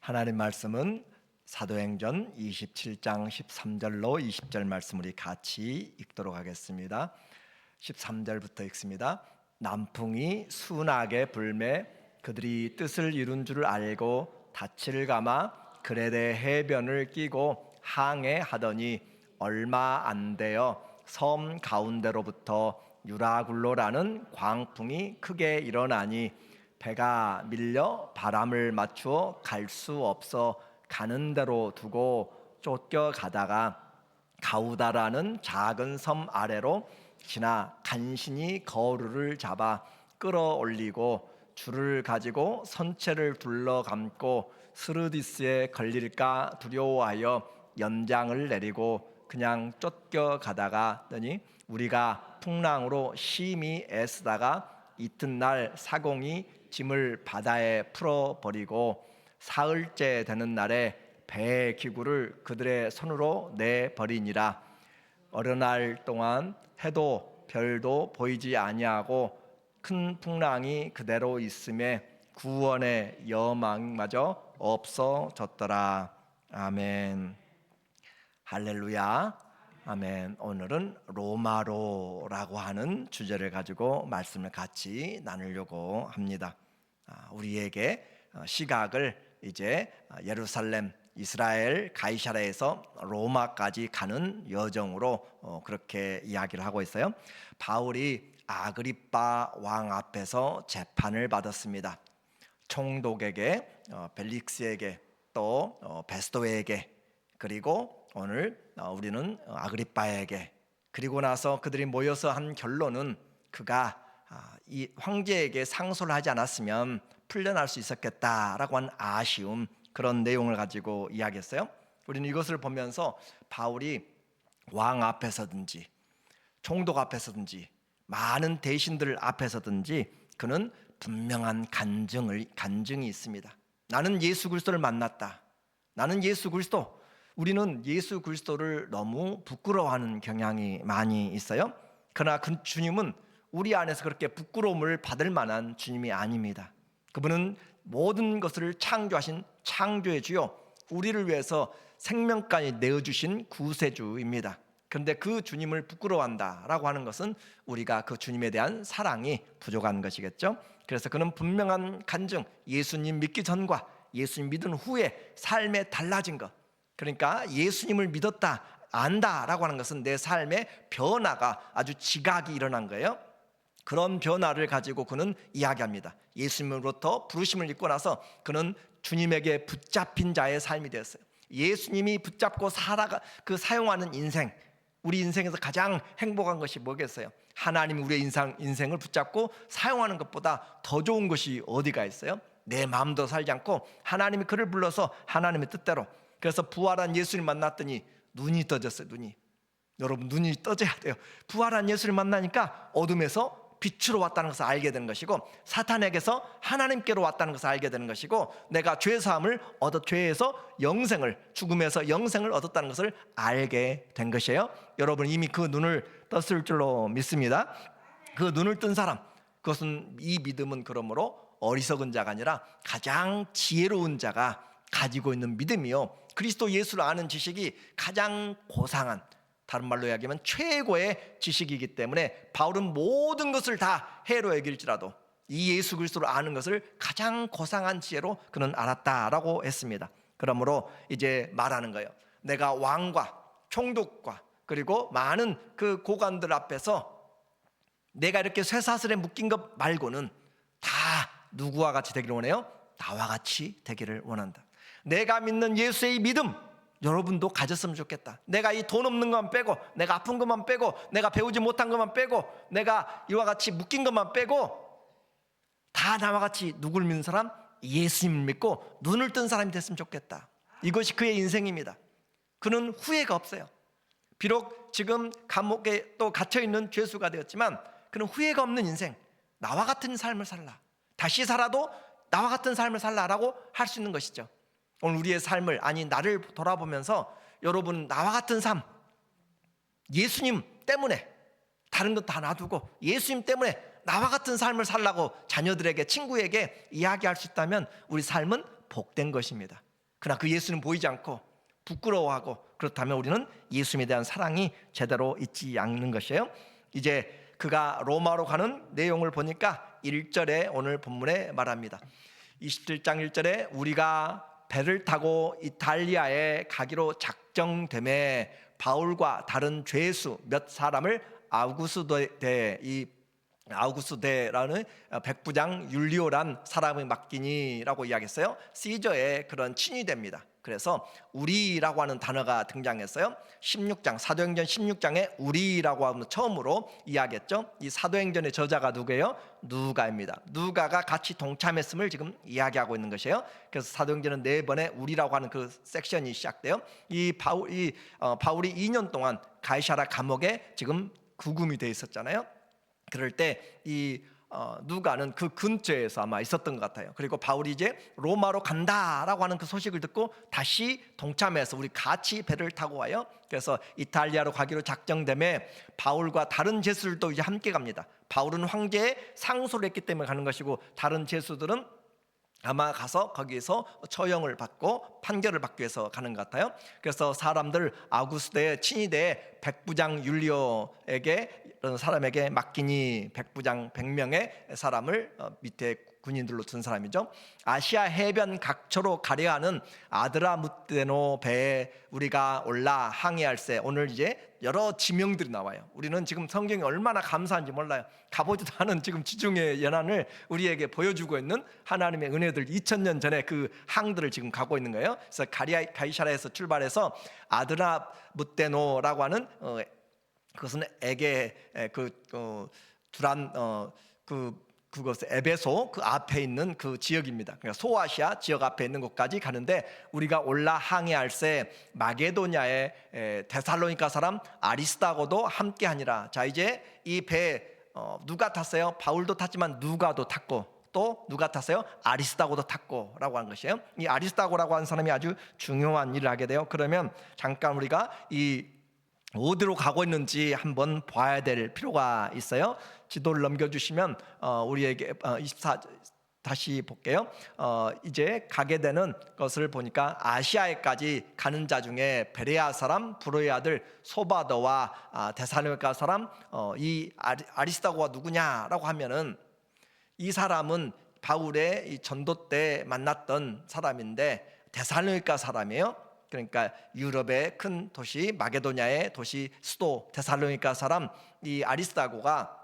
하나님 말씀은 사도행전 27장 13절로 20절 말씀 우리 같이 읽도록 하겠습니다. 13절부터 읽습니다. 남풍이 순하게 불매 그들이 뜻을 이룬 줄 알고 닻을 감아 그레데 해변을 끼고 항해하더니 얼마 안 되어 섬 가운데로부터 유라굴로라는 광풍이 크게 일어나니 배가 밀려 바람을 맞추어 갈 수 없어 가는 대로 두고 쫓겨가다가 가우다라는 작은 섬 아래로 지나 간신히 거루를 잡아 끌어올리고 줄을 가지고 선체를 둘러감고 스르디스에 걸릴까 두려워하여 연장을 내리고 그냥 쫓겨가다가더니 우리가 풍랑으로 심히 애쓰다가 이튿날 사공이 짐을 바다에 풀어버리고 사흘째 되는 날에 배의 기구를 그들의 손으로 내버리니라. 어느 동안 해도 별도 보이지 아니하고 큰 풍랑이 그대로 있음에 구원의 여망마저 없어졌더라. 아멘. 할렐루야. 아멘. 오늘은 로마로라고 하는 주제를 가지고 말씀을 같이 나누려고 합니다. 우리에게 시각을 이제 예루살렘, 이스라엘 가이사랴에서 로마까지 가는 여정으로 그렇게 이야기를 하고 있어요. 바울이 아그리빠 왕 앞에서 재판을 받았습니다. 총독에게, 벨릭스에게, 또 베스도에게, 그리고 오늘 우리는 아그리빠에게, 그리고 나서 그들이 모여서 한 결론은 그가 이 황제에게 상소를 하지 않았으면 풀려날 수 있었겠다라고 한 아쉬움, 그런 내용을 가지고 이야기했어요. 우리는 이것을 보면서 바울이 왕 앞에서든지 총독 앞에서든지 많은 대신들 앞에서든지 그는 분명한 간증이 있습니다. 나는 예수 그리스도를 만났다. 나는 예수 그리스도. 우리는 예수 그리스도를 너무 부끄러워하는 경향이 많이 있어요. 그러나 그 주님은 우리 안에서 그렇게 부끄러움을 받을 만한 주님이 아닙니다. 그분은 모든 것을 창조하신 창조의 주요, 우리를 위해서 생명까지 내어주신 구세주입니다. 그런데 그 주님을 부끄러워한다라고 하는 것은 우리가 그 주님에 대한 사랑이 부족한 것이겠죠. 그래서 그는 분명한 간증, 예수님 믿기 전과 예수님 믿은 후에 삶에 달라진 것, 그러니까 예수님을 믿었다, 안다라고 하는 것은 내 삶의 변화가 아주 지각이 일어난 거예요. 그런 변화를 가지고 그는 이야기합니다. 예수님으로부터 부르심을 입고 나서 그는 주님에게 붙잡힌 자의 삶이 되었어요. 예수님이 붙잡고 사용하는 인생, 우리 인생에서 가장 행복한 것이 뭐겠어요? 하나님이 우리의 인생을 붙잡고 사용하는 것보다 더 좋은 것이 어디가 있어요? 내 마음도 살지 않고 하나님이 그를 불러서 하나님의 뜻대로. 그래서 부활한 예수를 만났더니 눈이 떠졌어요. 여러분, 눈이 떠져야 돼요. 부활한 예수를 만나니까 어둠에서 빛으로 왔다는 것을 알게 되는 것이고, 사탄에게서 하나님께로 왔다는 것을 알게 되는 것이고, 내가 죄사함을 얻어 죄에서 영생을, 죽음에서 영생을 얻었다는 것을 알게 된 것이에요. 여러분 이미 그 눈을 떴을 줄로 믿습니다. 그 눈을 뜬 사람, 그것은, 이 믿음은 그러므로 어리석은 자가 아니라 가장 지혜로운 자가 가지고 있는 믿음이요, 그리스도 예수를 아는 지식이 가장 고상한, 다른 말로 이야기하면 최고의 지식이기 때문에 바울은 모든 것을 다 해로 여길지라도 이 예수 그리스도를 아는 것을 가장 고상한 지혜로 그는 알았다라고 했습니다. 그러므로 이제 말하는 거예요. 내가 왕과 총독과 그리고 많은 그 고관들 앞에서 내가 이렇게 쇠사슬에 묶인 것 말고는 다 누구와 같이 되기를 원해요? 나와 같이 되기를 원한다. 내가 믿는 예수의 믿음, 여러분도 가졌으면 좋겠다. 내가 이 돈 없는 것만 빼고, 내가 아픈 것만 빼고, 내가 배우지 못한 것만 빼고, 내가 이와 같이 묶인 것만 빼고, 다 나와 같이 누구를 믿는 사람? 예수님을 믿고 눈을 뜬 사람이 됐으면 좋겠다. 이것이 그의 인생입니다. 그는 후회가 없어요. 비록 지금 감옥에 또 갇혀있는 죄수가 되었지만 그는 후회가 없는 인생, 나와 같은 삶을 살라, 다시 살아도 나와 같은 삶을 살라라고 할 수 있는 것이죠. 오늘 우리의 삶을, 아니 나를 돌아보면서 여러분, 나와 같은 삶, 예수님 때문에 다른 것 다 놔두고 예수님 때문에 나와 같은 삶을 살라고 자녀들에게, 친구에게 이야기할 수 있다면 우리 삶은 복된 것입니다. 그러나 그 예수는 보이지 않고 부끄러워하고, 그렇다면 우리는 예수님에 대한 사랑이 제대로 있지 않는 것이에요. 이제 그가 로마로 가는 내용을 보니까 1절에 오늘 본문에 말합니다. 27장 1절에 우리가 배를 타고 이탈리아에 가기로 작정되매 바울과 다른 죄수 몇 사람을 아우구스데라는 백부장 율리오란 사람이 맡기니라고 이야기했어요. 시저의 그런 친위대입니다. 그래서 우리라고 하는 단어가 등장했어요. 16장 사도행전 16장에 우리라고 하면 처음으로 이야기했죠. 이 사도행전의 저자가 누구예요? 누가입니다. 누가가 같이 동참했음을 지금 이야기하고 있는 것이에요. 그래서 사도행전은 4번의 우리라고 하는 그 섹션이 시작돼요. 바울이 2년 동안 가이사랴 감옥에 지금 구금이 돼 있었잖아요. 그럴 때 누가는 그 근처에서 아마 있었던 것 같아요. 그리고 바울이 이제 로마로 간다라고 하는 그 소식을 듣고 다시 동참해서 우리 같이 배를 타고 와요. 그래서 이탈리아로 가기로 작정되매 바울과 다른 제수들도 이제 함께 갑니다. 바울은 황제의 상소를 했기 때문에 가는 것이고, 다른 제수들은 아마 가서 거기에서 처형을 받고 판결을 받기 위해서 가는 것 같아요. 그래서 사람들 아구스대의 친위대의 백부장 율리오에게, 이런 사람에게 맡기니, 백부장 100명의 사람을 밑에 군인들로 둔 사람이죠. 아시아 해변 각처로 가려 하는 아드라무테노 배에 우리가 올라 항해할세. 오늘 이제 여러 지명들이 나와요. 우리는 지금 성경이 얼마나 감사한지 몰라요. 가보지도 않은 지금 지중해 연안을 우리에게 보여주고 있는 하나님의 은혜들, 2000년 전에 그 항들을 지금 가고 있는 거예요. 그래서 가이사랴에서 출발해서 아드라무테노라고 하는 그것은 그것은 에베소 그 앞에 있는 그 지역입니다. 그러니까 소아시아 지역 앞에 있는 곳까지 가는데, 우리가 올라 항해할새 마게도냐의 데살로니가 사람 아리스다고도 함께하니라. 자, 이제 이 배 누가 탔어요? 바울도 탔지만 누가도 탔고, 또 누가 탔어요? 아리스다고도 탔고라고 하는 것이에요. 이 아리스다고라고 하는 사람이 아주 중요한 일을 하게 돼요. 그러면 잠깐 우리가 어디로 가고 있는지 한번 봐야 될 필요가 있어요. 지도를 넘겨주시면 우리에게 24 다시 볼게요. 이제 가게 되는 것을 보니까 아시아에까지 가는 자 중에 베레아 사람 브로의 아들 소바더와 데살로니가 사람 이 아리스다고가 누구냐라고 하면은, 이 사람은 바울의 이 전도 때 만났던 사람인데 데살로니가 사람이에요. 그러니까 유럽의 큰 도시 마게도냐의 도시 수도 데살로니가 사람 이 아리스다고가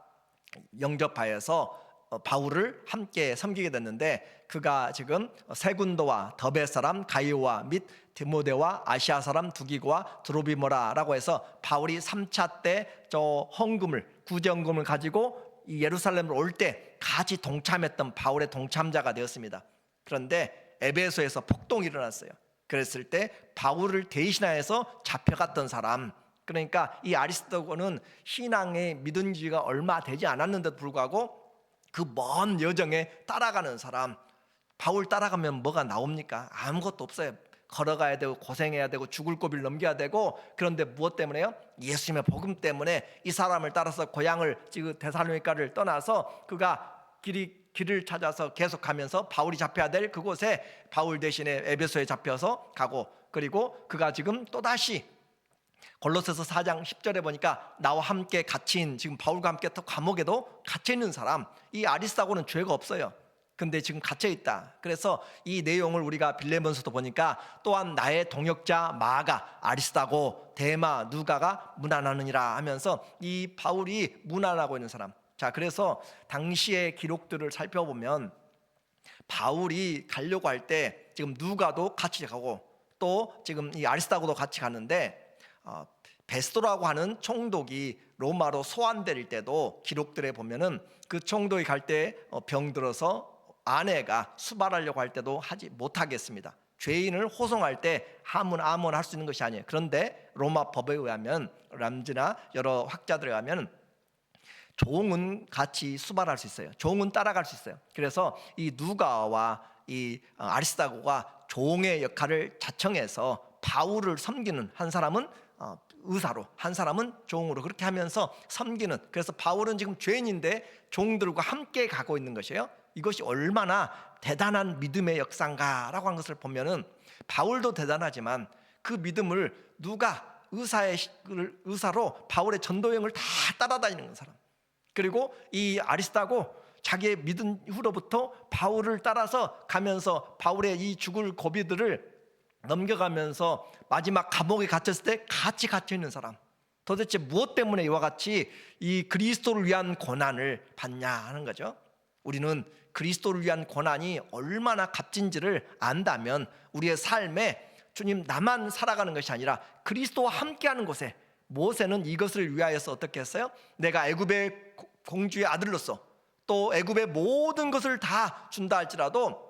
영접하여서 바울을 함께 섬기게 됐는데, 그가 지금 세군도와 더베 사람 가이오와 및 디모데와 아시아 사람 두기고와 드로비모라라고 해서 바울이 3차 때 구제헌금을 가지고 이 예루살렘으로 올 때 같이 동참했던 바울의 동참자가 되었습니다. 그런데 에베소에서 폭동이 일어났어요. 그랬을 때 바울을 대신하여서 잡혀갔던 사람, 그러니까 이 아리스도고는 신앙에 믿은 지가 얼마 되지 않았는데도 불구하고 그 먼 여정에 따라가는 사람. 바울 따라가면 뭐가 나옵니까? 아무것도 없어요. 걸어가야 되고 고생해야 되고 죽을 고비를 넘겨야 되고, 그런데 무엇 때문에요? 예수님의 복음 때문에 이 사람을 따라서 고향을 지금 데살로니가를 떠나서 그가 길을 찾아서 계속 가면서 바울이 잡혀야 될 그곳에 바울 대신에 에베소에 잡혀서 가고, 그리고 그가 지금 또다시 골로새서 4장 10절에 보니까 나와 함께 갇힌, 지금 바울과 함께 또 감옥에도 갇혀 있는 사람, 이 아리스다고는 죄가 없어요. 근데 지금 갇혀 있다. 그래서 이 내용을 우리가 빌레몬서도 보니까 또한 나의 동역자 마가 아리스다고 데마 누가가 문안하느니라 하면서 이 바울이 문안하고 있는 사람. 자, 그래서 당시의 기록들을 살펴보면 바울이 가려고 할 때 지금 누가도 같이 가고 또 지금 이 아리스다고도 같이 가는데, 베스도라고 하는 총독이 로마로 소환될 때도 기록들에 보면은 그 총독이 갈 때 병들어서 아내가 수발하려고 할 때도 하지 못하겠습니다. 죄인을 호송할 때 아무나 할 수 있는 것이 아니에요. 그런데 로마 법에 의하면, 람지나 여러 학자들에 의하면 종은 같이 수발할 수 있어요. 종은 따라갈 수 있어요. 그래서 이 누가와 이 아리스다고가 종의 역할을 자청해서 바울을 섬기는, 한 사람은 의사로, 한 사람은 종으로, 그렇게 하면서 섬기는. 그래서 바울은 지금 죄인인데 종들과 함께 가고 있는 것이에요. 이것이 얼마나 대단한 믿음의 역사인가라고 하는 것을 보면은 바울도 대단하지만 그 믿음을 누가 의사로 바울의 전도여행을 다 따라다니는 사람, 그리고 이 아리스다고 자기의 믿은 후로부터 바울을 따라서 가면서 바울의 이 죽을 고비들을 넘겨가면서 마지막 감옥에 갇혔을 때 같이 갇혀 있는 사람, 도대체 무엇 때문에 이와 같이 이 그리스도를 위한 고난을 받냐 하는 거죠. 우리는 그리스도를 위한 고난이 얼마나 값진지를 안다면 우리의 삶에 주님 나만 살아가는 것이 아니라 그리스도와 함께하는 곳에, 모세는 이것을 위하여서 어떻게 했어요? 내가 애굽의 공주의 아들로서 또 애굽의 모든 것을 다 준다 할지라도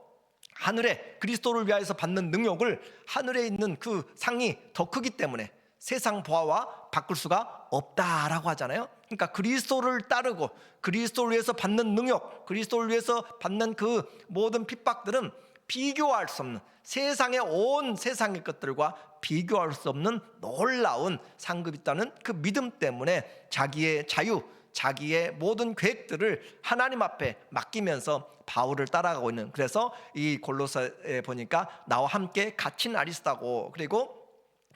하늘에 그리스도를 위하여서 받는 능력을, 하늘에 있는 그 상이 더 크기 때문에 세상 보아와 바꿀 수가 없다라고 하잖아요. 그러니까 그리스도를 따르고 그리스도를 위해서 받는 능력, 그리스도를 위해서 받는 그 모든 핍박들은 비교할 수 없는, 세상의 온 세상의 것들과 비교할 수 없는 놀라운 상급이 있다는 그 믿음 때문에 자기의 자유, 자기의 모든 계획들을 하나님 앞에 맡기면서 바울을 따라가고 있는, 그래서 이 골로새에 보니까 나와 함께 갇힌 아리스다고, 그리고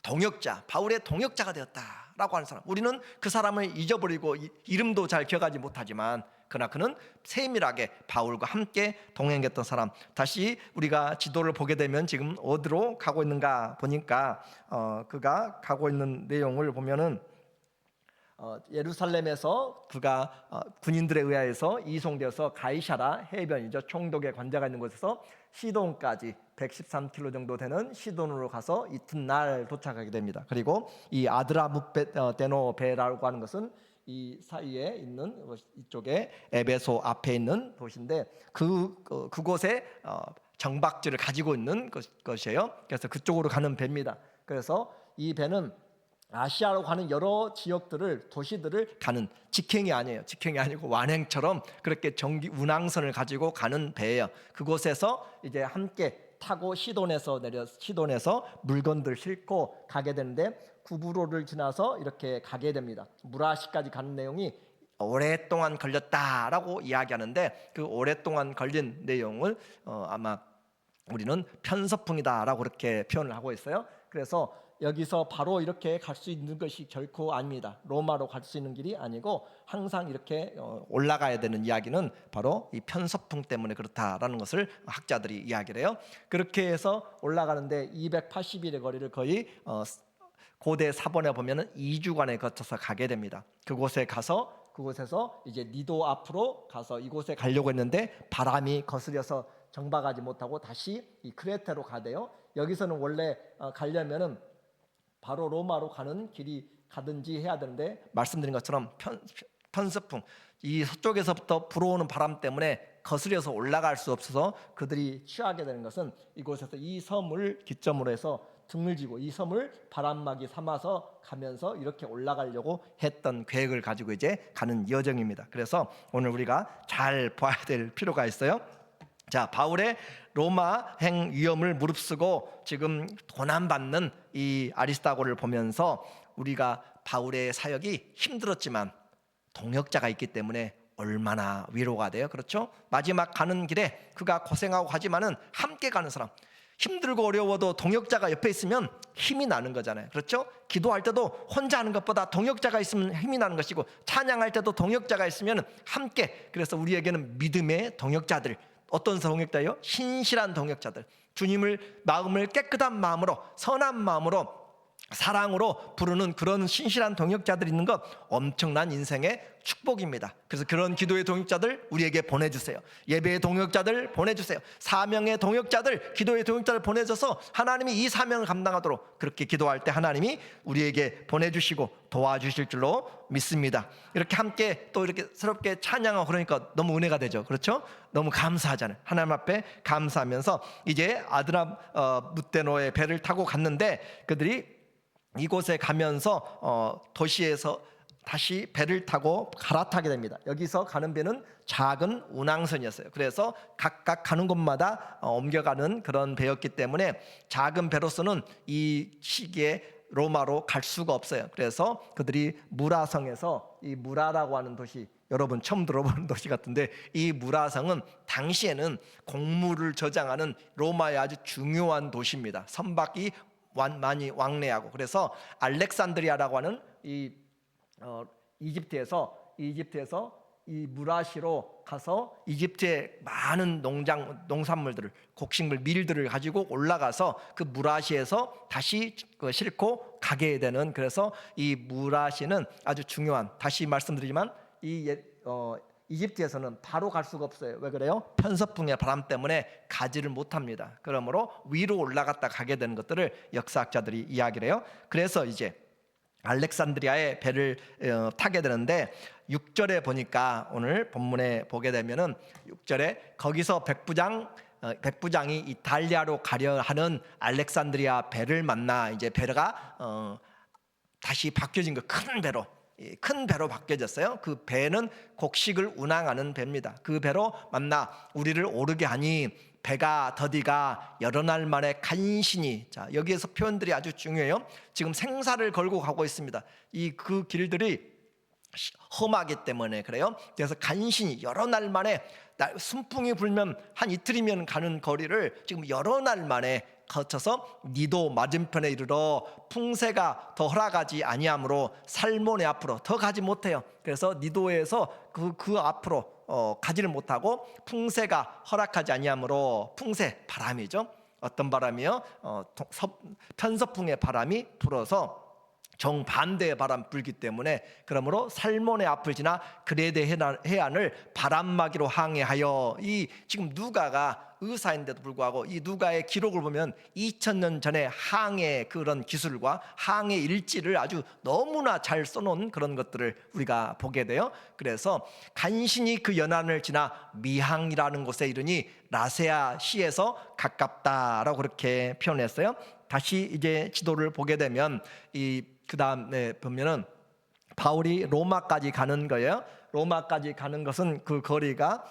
동역자, 바울의 동역자가 되었다라고 하는 사람, 우리는 그 사람을 잊어버리고 이름도 잘 기억하지 못하지만 그러나 그는 세밀하게 바울과 함께 동행했던 사람. 다시 우리가 지도를 보게 되면 지금 어디로 가고 있는가 보니까 그가 가고 있는 내용을 보면은 예루살렘에서 그가 군인들에 의하여서 이송되어서 가이사라 해변이죠, 총독의 관자가 있는 곳에서 시돈까지 113km 정도 되는 시돈으로 가서 이튿날 도착하게 됩니다. 그리고 이 아드라무데노베라고 하는 것은 이 사이에 있는 이쪽에 에베소 앞에 있는 도시인데 그곳에 정박지를 가지고 있는 것이에요. 그래서 그쪽으로 가는 배입니다. 그래서 이 배는 아시아로 가는 여러 지역들을, 도시들을 가는 직행이 아니에요. 직행이 아니고 완행처럼 그렇게 정기 운항선을 가지고 가는 배예요. 그곳에서 이제 함께 타고 시돈에서 물건들 싣고 가게 되는데 구브로를 지나서 이렇게 가게 됩니다. 무라시까지 가는 내용이 오랫동안 걸렸다라고 이야기하는데 그 오랫동안 걸린 내용을 아마 우리는 편서풍이다라고 그렇게 표현을 하고 있어요. 그래서 여기서 바로 이렇게 갈 수 있는 것이 결코 아닙니다. 로마로 갈 수 있는 길이 아니고 항상 이렇게 올라가야 되는 이야기는 바로 이 편서풍 때문에 그렇다라는 것을 학자들이 이야기를 해요. 그렇게 해서 올라가는데 280일의 거리를 거의 고대 사본에 보면은 2주간에 거쳐서 가게 됩니다. 그곳에서 이제 니도 앞으로 가서 이곳에 가려고 했는데 바람이 거스려서 정박하지 못하고 다시 이 크레테로 가대요. 여기서는 원래 가려면은 바로 로마로 가는 길이 가든지 해야 되는데 말씀드린 것처럼 편서풍, 이 서쪽에서부터 불어오는 바람 때문에 거스려서 올라갈 수 없어서 그들이 취하게 되는 것은 이곳에서 이 섬을 기점으로 해서 등을 지고 이 섬을 바람막이 삼아서 가면서 이렇게 올라가려고 했던 계획을 가지고 이제 가는 여정입니다. 그래서 오늘 우리가 잘 봐야 될 필요가 있어요. 자, 바울의 로마행 위험을 무릅쓰고 지금 고난받는 이 아리스다고를 보면서 우리가 바울의 사역이 힘들었지만 동역자가 있기 때문에 얼마나 위로가 돼요. 그렇죠? 마지막 가는 길에 그가 고생하고 하지만은 함께 가는 사람, 힘들고 어려워도 동역자가 옆에 있으면 힘이 나는 거잖아요. 그렇죠? 기도할 때도 혼자 하는 것보다 동역자가 있으면 힘이 나는 것이고, 찬양할 때도 동역자가 있으면 함께, 그래서 우리에게는 믿음의 동역자들, 어떤 동역자예요? 신실한 동역자들, 주님을 마음을 깨끗한 마음으로, 선한 마음으로, 사랑으로 부르는 그런 신실한 동역자들이 있는 것 엄청난 인생의 축복입니다. 그래서 그런 기도의 동역자들 우리에게 보내주세요. 예배의 동역자들 보내주세요. 사명의 동역자들, 기도의 동역자들 보내줘서 하나님이 이 사명을 감당하도록 그렇게 기도할 때 하나님이 우리에게 보내주시고 도와주실 줄로 믿습니다. 이렇게 함께 또 이렇게 새롭게 찬양하고 그러니까 너무 은혜가 되죠. 그렇죠? 너무 감사하잖아요. 하나님 앞에 감사하면서 이제 아드라무데노의 배를 타고 갔는데 그들이 이곳에 가면서 도시에서 다시 배를 타고 갈아타게 됩니다. 여기서 가는 배는 작은 운항선이었어요. 그래서 각각 가는 곳마다 옮겨가는 그런 배였기 때문에 작은 배로서는 이 시기에 로마로 갈 수가 없어요. 그래서 그들이 무라성에서, 이 무라라고 하는 도시, 여러분 처음 들어보는 도시 같은데, 이 무라성은 당시에는 곡물을 저장하는 로마의 아주 중요한 도시입니다. 선박이 많이 왕래하고, 그래서 알렉산드리아라고 하는 이 이집트에서 이 무라시로 가서 이집트의 많은 농산물들을, 곡식물, 밀들을 가지고 올라가서 그 무라시에서 다시 싣고 가게 되는, 그래서 이 무라시는 아주 중요한, 다시 말씀드리지만 이집트에서는 바로 갈 수가 없어요. 왜 그래요? 편서풍의 바람 때문에 가지를 못합니다. 그러므로 위로 올라갔다 가게 되는 것들을 역사학자들이 이야기를 해요. 그래서 이제 알렉산드리아의 배를 타게 되는데, 6절에 보니까, 오늘 본문에 보게 되면은 6절에 거기서 백부장이 이탈리아로 가려 하는 알렉산드리아 배를 만나, 이제 배가 다시 바뀌어진 거, 큰 배로 바뀌어졌어요. 그 배는 곡식을 운항하는 배입니다. 그 배로 만나 우리를 오르게 하니 배가 더디가 여러 날 만에 간신히, 자, 여기에서 표현들이 아주 중요해요. 지금 생사를 걸고 가고 있습니다. 그 길들이 험하기 때문에 그래요. 그래서 간신히 여러 날 만에, 순풍이 불면 한 이틀이면 가는 거리를 지금 여러 날 만에 거쳐서 니도 맞은편에 이르러 풍세가 더 허락하지 아니하므로 살몬의 앞으로 더 가지 못해요. 그래서 니도에서 그 앞으로 가지를 못하고, 풍세가 허락하지 아니하므로, 풍세, 바람이죠. 어떤 바람이요? 편서풍의 바람이 불어서 정반대의 바람 불기 때문에, 그러므로 살몬의 앞을 지나 그레데 해안을 바람막이로 항해하여, 이 지금 누가가 의사인데도 불구하고 이 누가의 기록을 보면 2000년 전에 항해 그런 기술과 항해 일지를 아주 너무나 잘 써놓은 그런 것들을 우리가 보게 돼요. 그래서 간신히 그 연안을 지나 미항이라는 곳에 이르니 라세아 시에서 가깝다라고 그렇게 표현했어요. 다시 이제 지도를 보게 되면 그 다음에 보면은 바울이 로마까지 가는 거예요. 로마까지 가는 것은 그 거리가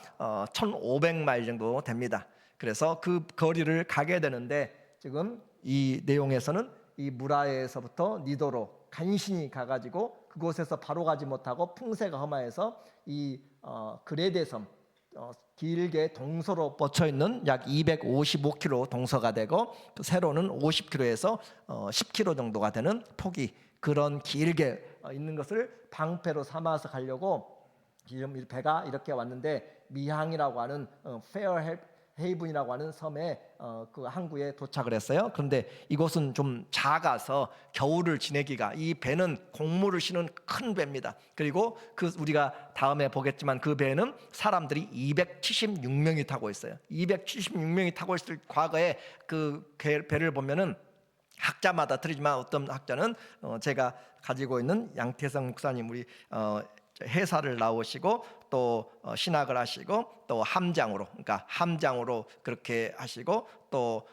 1500마일 정도 됩니다. 그래서 그 거리를 가게 되는데, 지금 이 내용에서는 이 무라에서부터 니도로 간신히 가가지고 그곳에서 바로 가지 못하고 풍세가 험하여서 이 그레데섬, 길게 동서로 뻗쳐 있는 약 255km 동서가 되고, 그 세로는 50km에서 10km 정도가 되는 폭이, 그런 길게 있는 것을 방패로 삼아서 가려고 지금 배가 이렇게 왔는데, 미항이라고 하는 페어 헤이븐이라고 하는 섬에 그 항구에 도착을 했어요. 그런데 이곳은 좀 작아서 겨울을 지내기가, 이 배는 곡물을 싣는 큰 배입니다. 그리고 우리가 다음에 보겠지만 그 배는 사람들이 276명이 타고 있어요. 276명이 타고 있을 과거에 그 배를 보면은 학자마다 틀리지만, 어떤 학자는 제가 가지고 있는 양태성 목사님, 우리 해사를 나오시고 또 신학을 하시고 또 함장으로, 그러니까 함장으로 그렇게 하시고 또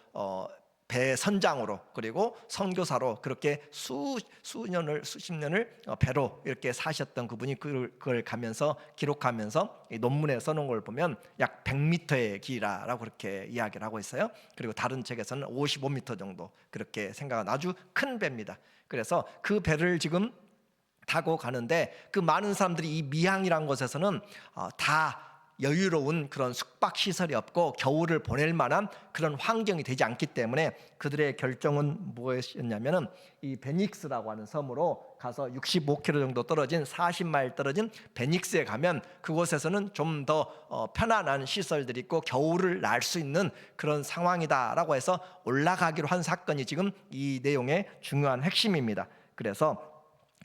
배선장으로, 그리고 선교사로 그렇게 수십 년을 배로 이렇게 사셨던 그분이 그걸 가면서 기록하면서 이 논문에 써놓은 걸 보면 약 100m의 길이라고 그렇게 이야기를 하고 있어요. 그리고 다른 책에서는 55m 정도 그렇게 생각한 아주 큰 배입니다. 그래서 그 배를 지금 타고 가는데, 그 많은 사람들이 이 미항이라는 곳에서는 다 여유로운 그런 숙박 시설이 없고 겨울을 보낼 만한 그런 환경이 되지 않기 때문에 그들의 결정은 무엇이었냐면은 이 베닉스라고 하는 섬으로 가서 65km 정도 떨어진 40마일 떨어진 베닉스에 가면, 그곳에서는 좀 더 편안한 시설들이 있고 겨울을 날 수 있는 그런 상황이다라고 해서 올라가기로 한 사건이 지금 이 내용의 중요한 핵심입니다. 그래서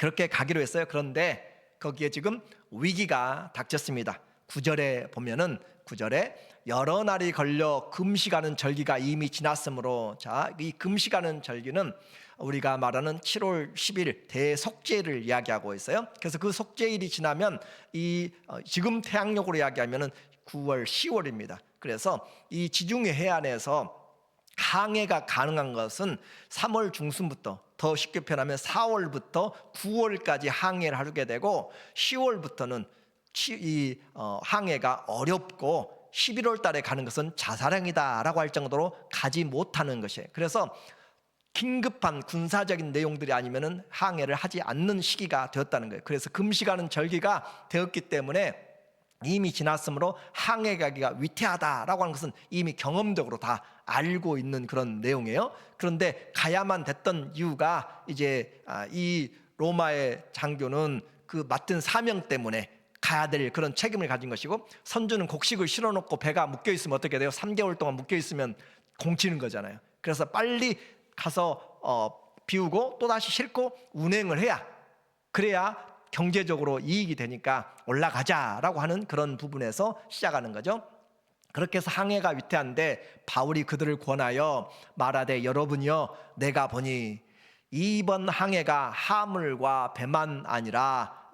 그렇게 가기로 했어요. 그런데 거기에 지금 위기가 닥쳤습니다. 9절에 보면은, 9절에 여러 날이 걸려 금식하는 절기가 이미 지났으므로, 자, 이 금식하는 절기는 우리가 말하는 7월 10일 대속죄를 이야기하고 있어요. 그래서 그 속죄일이 지나면 지금 태양력으로 이야기하면은 9월, 10월입니다. 그래서 이 지중해 해안에서 항해가 가능한 것은 3월 중순부터, 더 쉽게 표현하면 4월부터 9월까지 항해를 하게 되고, 10월부터는 항해가 어렵고 11월 달에 가는 것은 자살행위다라고 할 정도로 가지 못하는 것이에요. 그래서 긴급한 군사적인 내용들이 아니면은 항해를 하지 않는 시기가 되었다는 거예요. 그래서 금시가는 절기가 되었기 때문에 이미 지났으므로 항해 가기가 위태하다라고 하는 것은 이미 경험적으로 다 알고 있는 그런 내용이에요. 그런데 가야만 됐던 이유가 이제 이 로마의 장교는 그 맡은 사명 때문에 가야 될 그런 책임을 가진 것이고, 선주는 곡식을 실어놓고 배가 묶여 있으면 어떻게 돼요? 3개월 동안 묶여 있으면 공치는 거잖아요. 그래서 빨리 가서 비우고 또 다시 싣고 운행을 해야, 그래야 경제적으로 이익이 되니까 올라가자라고 하는 그런 부분에서 시작하는 거죠. 그렇게 해서 항해가 위태한데 바울이 그들을 권하여 말하되 여러분이여 내가 보니 이번 항해가 하물과 배만 아니라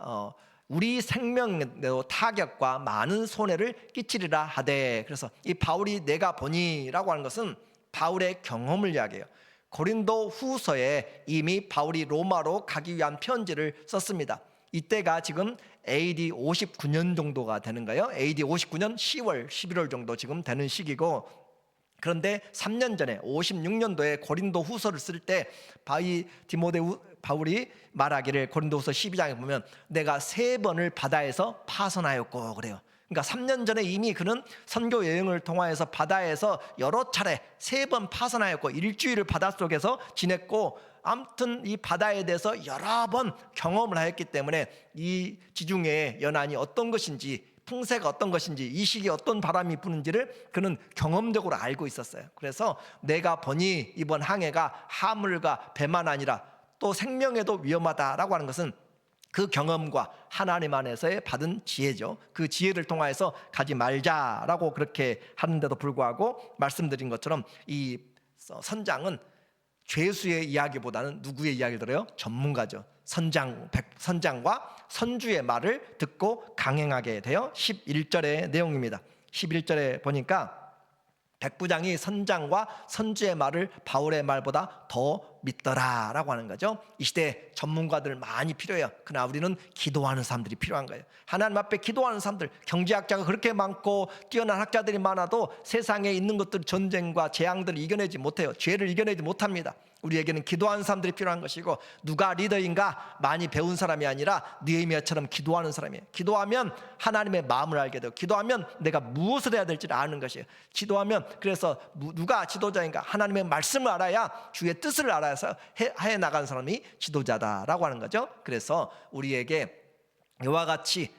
우리 생명에도 타격과 많은 손해를 끼치리라 하되. 그래서 이 바울이 내가 보니라고 하는 것은 바울의 경험을 이야기해요. 고린도 후서에 이미 바울이 로마로 가기 위한 편지를 썼습니다. 이때가 지금 AD 59년 정도가 되는 거예요. AD 59년 10월 11월 정도 지금 되는 시기고, 그런데 3년 전에 56년도에 고린도 후서를 쓸 때 바울이 말하기를 고린도후서 12장에 보면 내가 3번을 바다에서 파선하였고 그래요. 그러니까 3년 전에 이미 그는 선교 여행을 통하여서 바다에서 여러 차례 3번 파선하였고 일주일을 바닷속에서 지냈고, 아무튼 이 바다에 대해서 여러 번 경험을 하였기 때문에 이 지중해의 연안이 어떤 것인지, 풍세가 어떤 것인지, 이 시기에 어떤 바람이 부는지를 그는 경험적으로 알고 있었어요. 그래서 내가 보니 이번 항해가 하물과 배만 아니라 또 생명에도 위험하다라고 하는 것은 그 경험과 하나님 안에서의 받은 지혜죠. 그 지혜를 통하여서 가지 말자라고 그렇게 하는데도 불구하고 말씀드린 것처럼 이 선장은 죄수의 이야기보다는 누구의 이야기를 들어요? 전문가죠. 선장과 선주의 말을 듣고 강행하게 되어 11절의 내용입니다. 11절에 보니까 백부장이 선장과 선주의 말을 바울의 말보다 더 믿더라라고 하는 거죠. 이 시대에 전문가들 많이 필요해요. 그러나 우리는 기도하는 사람들이 필요한 거예요. 하나님 앞에 기도하는 사람들, 경제학자가 그렇게 많고 뛰어난 학자들이 많아도 세상에 있는 것들, 전쟁과 재앙들을 이겨내지 못해요. 죄를 이겨내지 못합니다. 우리에게는 기도하는 사람들이 필요한 것이고, 누가 리더인가 많이 배운 사람이 아니라 느헤미야처럼 기도하는 사람이에요. 기도하면 하나님의 마음을 알게 되고, 기도하면 내가 무엇을 해야 될지를 아는 것이에요. 기도하면, 그래서 누가 지도자인가, 하나님의 말씀을 알아야 주의 뜻을 알아서 해 나가는 사람이 지도자다라고 하는 거죠. 그래서 우리에게 이와 같이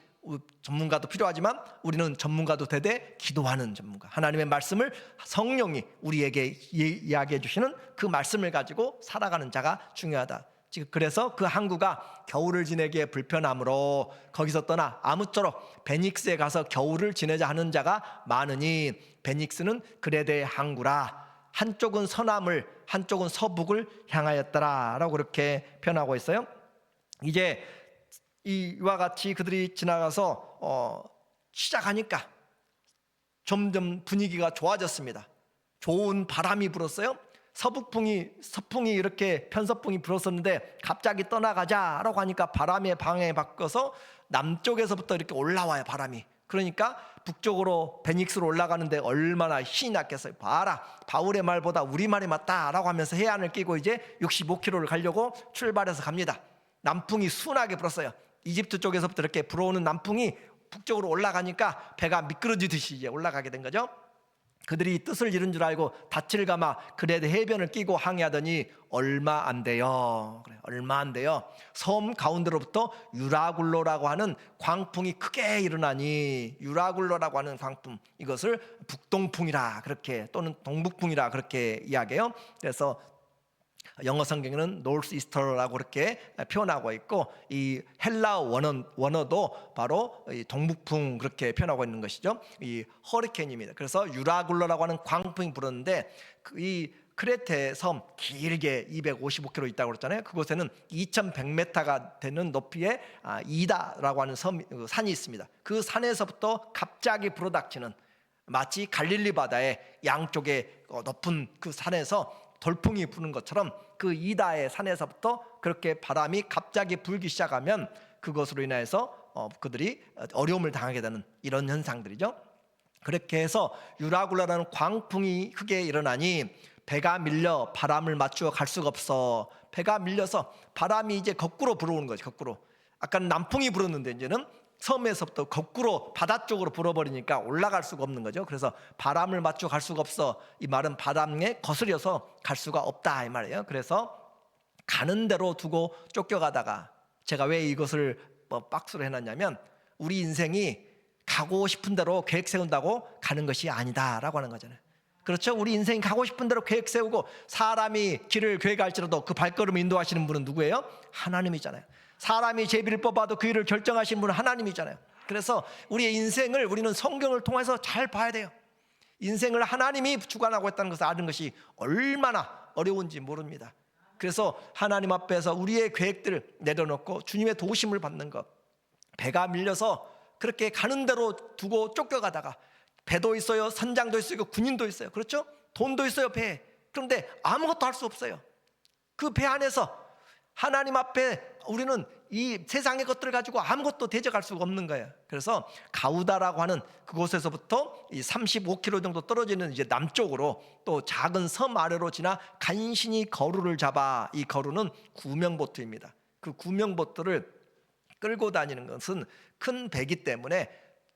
전문가도 필요하지만 우리는 전문가도 되되 기도하는 전문가, 하나님의 말씀을 성령이 우리에게 이야기해 주시는 그 말씀을 가지고 살아가는 자가 중요하다. 그래서 그 항구가 겨울을 지내기에 불편하므로 거기서 떠나 아무쪼록 베닉스에 가서 겨울을 지내자 하는 자가 많으니, 베닉스는 그레데 항구라, 한쪽은 서남을 한쪽은 서북을 향하였더라 라고 그렇게 표현하고 있어요. 이제 이와 같이 그들이 지나가서 시작하니까 점점 분위기가 좋아졌습니다. 좋은 바람이 불었어요. 서풍이 이렇게 편서풍이 불었었는데 갑자기 떠나가자라고 하니까 바람의 방향에 바꿔서 남쪽에서부터 이렇게 올라와요, 바람이. 그러니까 북쪽으로 베닉스로 올라가는데 얼마나 신이 났겠어요. 봐라, 바울의 말보다 우리 말이 맞다라고 하면서 해안을 끼고 이제 65km를 가려고 출발해서 갑니다. 남풍이 순하게 불었어요. 이집트 쪽에서부터 이렇게 불어오는 남풍이 북쪽으로 올라가니까 배가 미끄러지듯이 이제 올라가게 된 거죠. 그들이 뜻을 잃은 줄 알고 닻을 감아 그레데 해변을 끼고 항해하더니 얼마 안 돼요. 얼마 안 돼요. 섬 가운데로부터 유라굴로라고 하는 광풍이 크게 일어나니, 유라굴로라고 하는 광풍, 이것을 북동풍이라 그렇게, 또는 동북풍이라 그렇게 이야기해요. 그래서 영어 성경에는 North Easter라고 그렇게 표현하고 있고, 이 헬라 원어도 바로 이 동북풍 그렇게 표현하고 있는 것이죠. 이 허리케인입니다. 그래서 유라굴로라고 하는 광풍이 불었는데, 이 크레테 섬 길게 255km 있다고 그랬잖아요. 그곳에는 2100m가 되는 높이의 이다라고 하는 산이 있습니다. 그 산에서부터 갑자기 불어닥치는, 마치 갈릴리 바다의 양쪽에 높은 그 산에서 돌풍이 부는 것처럼 그 이다의 산에서부터 그렇게 바람이 갑자기 불기 시작하면 그것으로 인해서 그들이 어려움을 당하게 되는 이런 현상들이죠. 그렇게 해서 유라굴라라는 광풍이 크게 일어나니 배가 밀려 바람을 맞추어 갈 수가 없어. 배가 밀려서 바람이 이제 거꾸로 불어오는 거지. 거꾸로. 아까는 남풍이 불었는데 이제는 섬에서부터 거꾸로 바다 쪽으로 불어버리니까 올라갈 수가 없는 거죠. 그래서 바람을 맞추어 갈 수가 없어. 이 말은 바람에 거스려서 갈 수가 없다 이 말이에요. 그래서 가는 대로 두고 쫓겨가다가, 제가 왜 이것을 박스로 해놨냐면, 우리 인생이 가고 싶은 대로 계획 세운다고 가는 것이 아니다라고 하는 거잖아요. 그렇죠? 우리 인생이 가고 싶은 대로 계획 세우고, 사람이 길을 계획할지라도 그 발걸음을 인도하시는 분은 누구예요? 하나님이잖아요. 사람이 제비를 뽑아도 그 일을 결정하시는 분은 하나님이잖아요. 그래서 우리의 인생을 우리는 성경을 통해서 잘 봐야 돼요. 인생을 하나님이 주관하고 있다는 것을 아는 것이 얼마나 어려운지 모릅니다. 그래서 하나님 앞에서 우리의 계획들을 내려놓고 주님의 도우심을 받는 것. 배가 밀려서 그렇게 가는 대로 두고 쫓겨가다가, 배도 있어요, 선장도 있어요, 군인도 있어요. 그렇죠? 돈도 있어요, 배에. 그런데 아무것도 할 수 없어요. 그 배 안에서 하나님 앞에 우리는 이 세상의 것들을 가지고 아무것도 대적할 수가 없는 거예요. 그래서 가우다라고 하는 그곳에서부터 이 35km 정도 떨어지는 이제 남쪽으로 또 작은 섬 아래로 지나 간신히 거루를 잡아. 이 거루는 구명보트입니다. 그 구명보트를 끌고 다니는 것은 큰 배기 때문에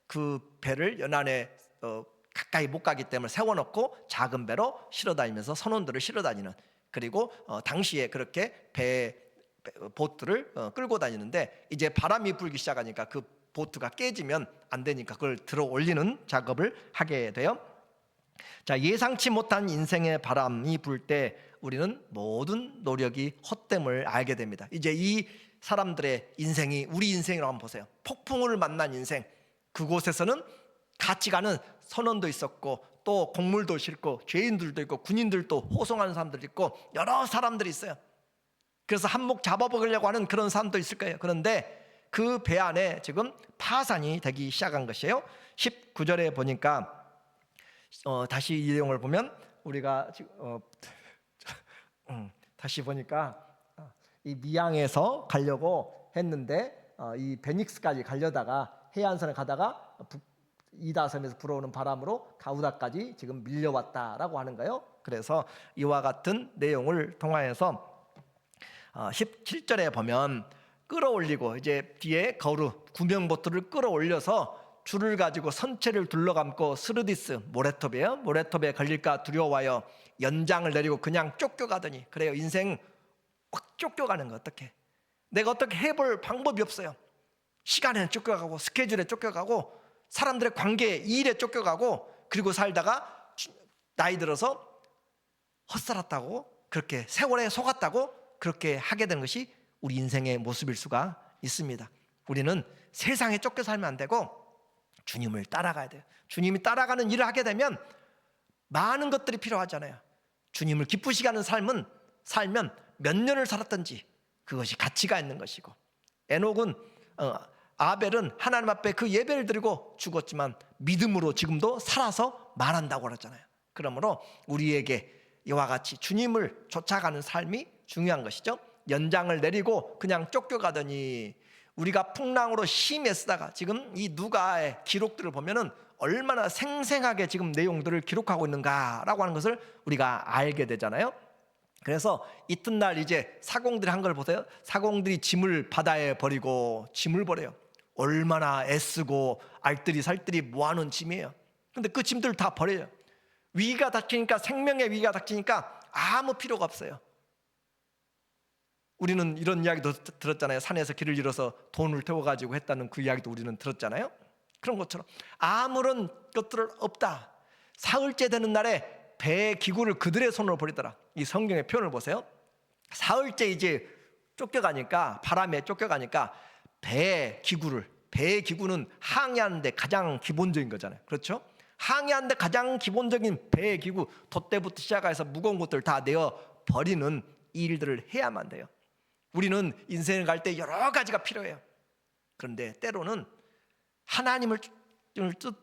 그 배를 연안에 가까이 못 가기 때문에 세워놓고 작은 배로 실어 다니면서 선원들을 실어 다니는, 그리고 당시에 그렇게 보트를 끌고 다니는데, 이제 바람이 불기 시작하니까 그 보트가 깨지면 안 되니까 그걸 들어 올리는 작업을 하게 돼요. 자, 예상치 못한 인생의 바람이 불 때 우리는 모든 노력이 헛됨을 알게 됩니다. 이제 이 사람들의 인생이 우리 인생이라고 한번 보세요. 폭풍을 만난 인생, 그곳에서는 같이 가는 선원도 있었고, 또 곡물도 싣고 죄인들도 있고 군인들도 호송하는 사람들도 있고 여러 사람들이 있어요. 그래서 한몫 잡아먹으려고 하는 그런 사람도 있을 거예요. 그런데 그 배 안에 지금 파산이 되기 시작한 것이에요. 19절에 보니까 다시 이 내용을 보면, 우리가 다시 보니까 이 미양에서 가려고 했는데 이 베닉스까지 가려다가 해안선에 가다가 이다섬에서 불어오는 바람으로 가우다까지 지금 밀려왔다라고 하는 거예요. 그래서 이와 같은 내용을 통하여서 17절에 보면 끌어올리고, 이제 뒤에 거루 구명보트를 끌어올려서 줄을 가지고 선체를 둘러감고 스르디스, 모래톱이에요. 모래톱에 걸릴까 두려워하여 연장을 내리고 그냥 쫓겨가더니, 그래요. 인생 확 쫓겨가는 거. 어떻게 내가 어떻게 해볼 방법이 없어요. 시간에 쫓겨가고 스케줄에 쫓겨가고 사람들의 관계에, 일에 쫓겨가고, 그리고 살다가 나이 들어서 헛살았다고, 그렇게 세월에 속았다고 그렇게 하게 되는 것이 우리 인생의 모습일 수가 있습니다. 우리는 세상에 쫓겨 살면 안 되고 주님을 따라가야 돼요. 주님이 따라가는 일을 하게 되면 많은 것들이 필요하잖아요. 주님을 기쁘시게 하는 삶은 살면 몇 년을 살았든지 그것이 가치가 있는 것이고, 에녹은 아벨은 하나님 앞에 그 예배를 드리고 죽었지만 믿음으로 지금도 살아서 말한다고 그러잖아요. 그러므로 우리에게 이와 같이 주님을 쫓아가는 삶이 중요한 것이죠. 연장을 내리고 그냥 쫓겨가더니, 우리가 풍랑으로 심히 애쓰다가, 지금 이 누가의 기록들을 보면은 얼마나 생생하게 지금 내용들을 기록하고 있는가라고 하는 것을 우리가 알게 되잖아요. 그래서 이튿날 이제 사공들이 한 걸 보세요. 사공들이 짐을 바다에 버리고 짐을 버려요. 얼마나 애쓰고 알뜰히 살뜰히 모아놓은 짐이에요. 근데 그 짐들 다 버려요. 위기가 닥치니까, 생명의 위기가 닥치니까 아무 필요가 없어요. 우리는 이런 이야기도 들었잖아요. 산에서 길을 잃어서 돈을 태워가지고 했다는 그 이야기도 우리는 들었잖아요. 그런 것처럼 아무런 것들 없다. 사흘째 되는 날에 배의 기구를 그들의 손으로 버리더라. 이 성경의 표현을 보세요. 사흘째 이제 쫓겨가니까, 바람에 쫓겨가니까 배의 기구는 항해하는 데 가장 기본적인 거잖아요. 그렇죠? 항해하는 데 가장 기본적인 배의 기구, 돛대부터 시작해서 무거운 것들 다 내어 버리는 일들을 해야만 돼요. 우리는 인생을 갈 때 여러 가지가 필요해요. 그런데 때로는 하나님을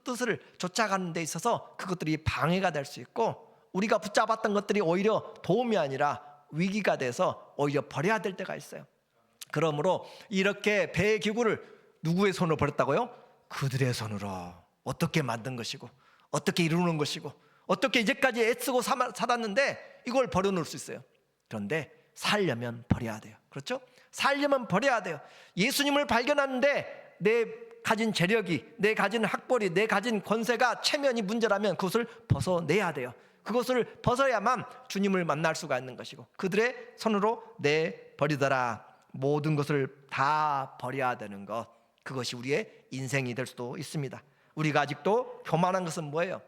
뜻을 쫓아가는 데 있어서 그것들이 방해가 될 수 있고, 우리가 붙잡았던 것들이 오히려 도움이 아니라 위기가 돼서 오히려 버려야 될 때가 있어요. 그러므로 이렇게 배의 기구를 누구의 손으로 버렸다고요? 그들의 손으로. 어떻게 만든 것이고, 어떻게 이루는 것이고, 어떻게 이제까지 애쓰고 살았는데 이걸 버려놓을 수 있어요. 그런데 살려면 버려야 돼요. 그렇죠? 살려면 버려야 돼요. 예수님을 발견하는데 내 가진 재력이, 내 가진 학벌이, 내 가진 권세가 체면이 문제라면 그것을 벗어내야 돼요. 그것을 벗어야만 주님을 만날 수가 있는 것이고, 그들의 손으로 내버리더라. 모든 것을 다 버려야 되는 것, 그것이 우리의 인생이 될 수도 있습니다. 우리가 아직도 교만한 것은 뭐예요?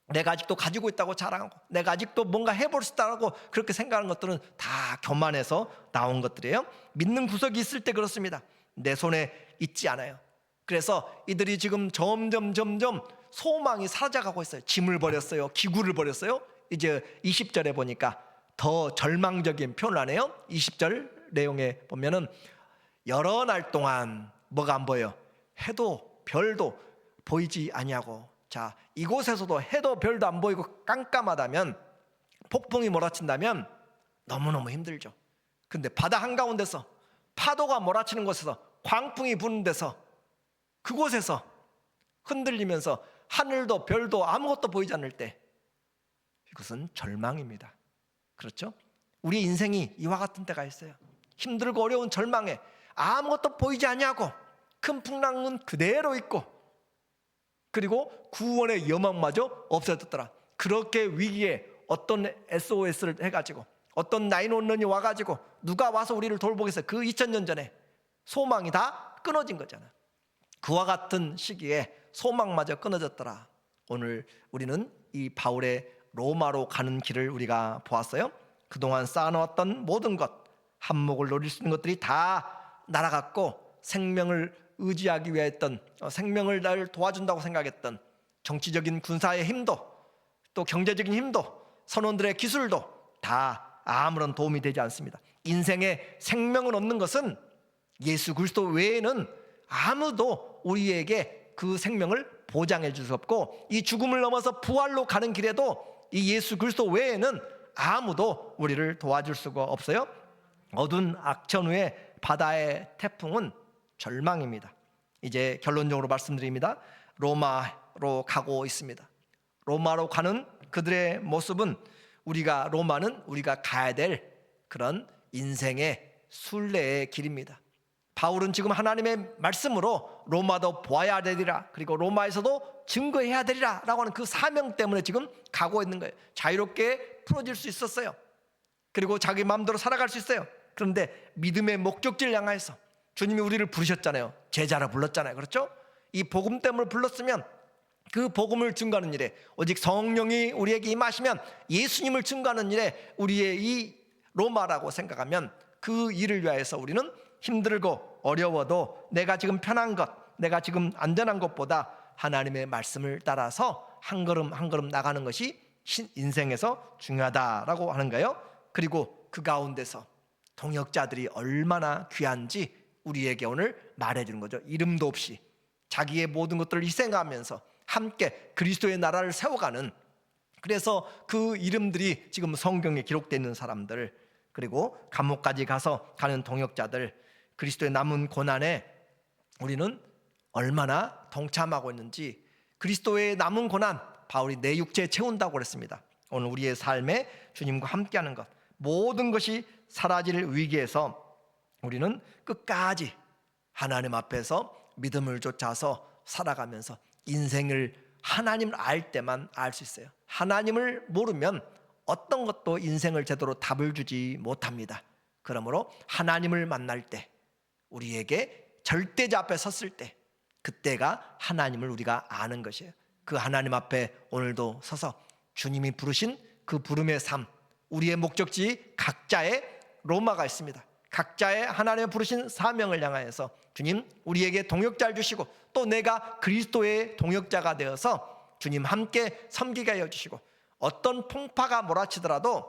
내가 아직도 가지고 있다고 자랑하고, 내가 아직도 뭔가 해볼 수 있다고 그렇게 생각하는 것들은 다 교만에서 나온 것들이에요. 믿는 구석이 있을 때 그렇습니다. 내 손에 있지 않아요. 그래서 이들이 지금 점점 소망이 사라져가고 있어요. 짐을 버렸어요. 기구를 버렸어요. 이제 20절에 보니까 더 절망적인 표현을 하네요. 20절 내용에 보면은 여러 날 동안 뭐가 안 보여요? 해도 별도 보이지 아니하고. 자, 이곳에서도 해도 별도 안 보이고 깜깜하다면, 폭풍이 몰아친다면 너무너무 힘들죠. 근데 바다 한가운데서, 파도가 몰아치는 곳에서, 광풍이 부는 데서, 그곳에서 흔들리면서 하늘도 별도 아무것도 보이지 않을 때, 이것은 절망입니다. 그렇죠? 우리 인생이 이와 같은 때가 있어요. 힘들고 어려운 절망에 아무것도 보이지 아니하고 큰 풍랑은 그대로 있고, 그리고 구원의 여망마저 없어졌더라. 그렇게 위기에 어떤 SOS를 해가지고, 어떤 911이 와가지고 누가 와서 우리를 돌보겠어요? 그 2000년 전에 소망이 다 끊어진 거잖아요. 그와 같은 시기에 소망마저 끊어졌더라. 오늘 우리는 이 바울의 로마로 가는 길을 우리가 보았어요. 그동안 쌓아놓았던 모든 것, 한몫을 노릴 수 있는 것들이 다 날아갔고, 생명을 의지하기 위했던, 생명을 날 도와준다고 생각했던 정치적인 군사의 힘도, 또 경제적인 힘도, 선원들의 기술도 다 아무런 도움이 되지 않습니다. 인생에 생명을 얻는 것은 예수 그리스도 외에는 아무도 우리에게 그 생명을 보장해 줄 수 없고, 이 죽음을 넘어서 부활로 가는 길에도 이 예수 그리스도 외에는 아무도 우리를 도와줄 수가 없어요. 어두운 악천후의 바다의 태풍은 절망입니다. 이제 결론적으로 말씀드립니다. 로마로 가고 있습니다. 로마로 가는 그들의 모습은, 로마는 우리가 가야 될 그런 인생의 순례의 길입니다. 바울은 지금 하나님의 말씀으로 로마도 보아야 되리라, 그리고 로마에서도 증거해야 되리라 라고 하는 그 사명 때문에 지금 가고 있는 거예요. 자유롭게 풀어질 수 있었어요. 그리고 자기 마음대로 살아갈 수 있어요. 그런데 믿음의 목적지를 향해서 주님이 우리를 부르셨잖아요. 제자라 불렀잖아요. 그렇죠? 이 복음 때문에 불렀으면 그 복음을 증거하는 일에, 오직 성령이 우리에게 임하시면 예수님을 증거하는 일에 우리의 이 로마라고 생각하면, 그 일을 위하여서 우리는 힘들고 어려워도 내가 지금 편한 것, 내가 지금 안전한 것보다 하나님의 말씀을 따라서 한 걸음 한 걸음 나가는 것이 인생에서 중요하다라고 하는 거예요. 그리고 그 가운데서 동역자들이 얼마나 귀한지 우리에게 오늘 말해주는 거죠. 이름도 없이 자기의 모든 것들을 희생하면서 함께 그리스도의 나라를 세워가는, 그래서 그 이름들이 지금 성경에 기록되어 있는 사람들, 그리고 감옥까지 가서 가는 동역자들, 그리스도의 남은 고난에 우리는 얼마나 동참하고 있는지, 그리스도의 남은 고난, 바울이 내 육체에 채운다고 그랬습니다. 오늘 우리의 삶에 주님과 함께하는 것, 모든 것이 사라질 위기에서 우리는 끝까지 하나님 앞에서 믿음을 쫓아서 살아가면서 인생을 하나님을 알 때만 알 수 있어요. 하나님을 모르면 어떤 것도 인생을 제대로 답을 주지 못합니다. 그러므로 하나님을 만날 때, 우리에게 절대자 앞에 섰을 때, 그때가 하나님을 우리가 아는 것이에요. 그 하나님 앞에 오늘도 서서 주님이 부르신 그 부름의 삶, 우리의 목적지 각자의 로마가 있습니다. 각자의 하나님의 부르신 사명을 향하여서 주님 우리에게 동역자를 주시고, 또 내가 그리스도의 동역자가 되어서 주님 함께 섬기게 하여 주시고, 어떤 풍파가 몰아치더라도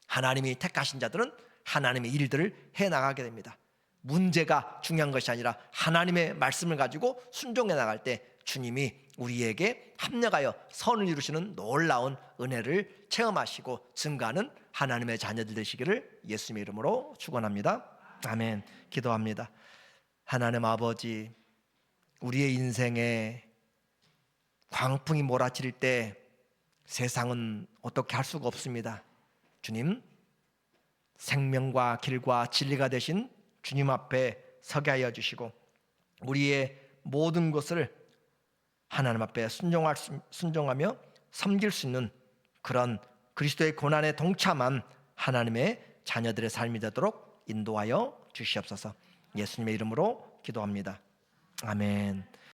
하나님이 택하신 자들은 하나님의 일들을 해나가게 됩니다. 문제가 중요한 것이 아니라 하나님의 말씀을 가지고 순종해 나갈 때 주님이 우리에게 합력하여 선을 이루시는 놀라운 은혜를 체험하시고 증가하는 하나님의 자녀들 되시기를 예수님의 이름으로 축원합니다. 아멘. 기도합니다. 하나님 아버지, 우리의 인생에 광풍이 몰아칠 때 세상은 어떻게 할 수가 없습니다. 주님, 생명과 길과 진리가 되신 주님 앞에 서게 하여 주시고 우리의 모든 것을 하나님 앞에 순종하며 섬길 수 있는 그런 그리스도의 고난에 동참한 하나님의 자녀들의 삶이 되도록 인도하여 주시옵소서. 예수님의 이름으로 기도합니다. 아멘.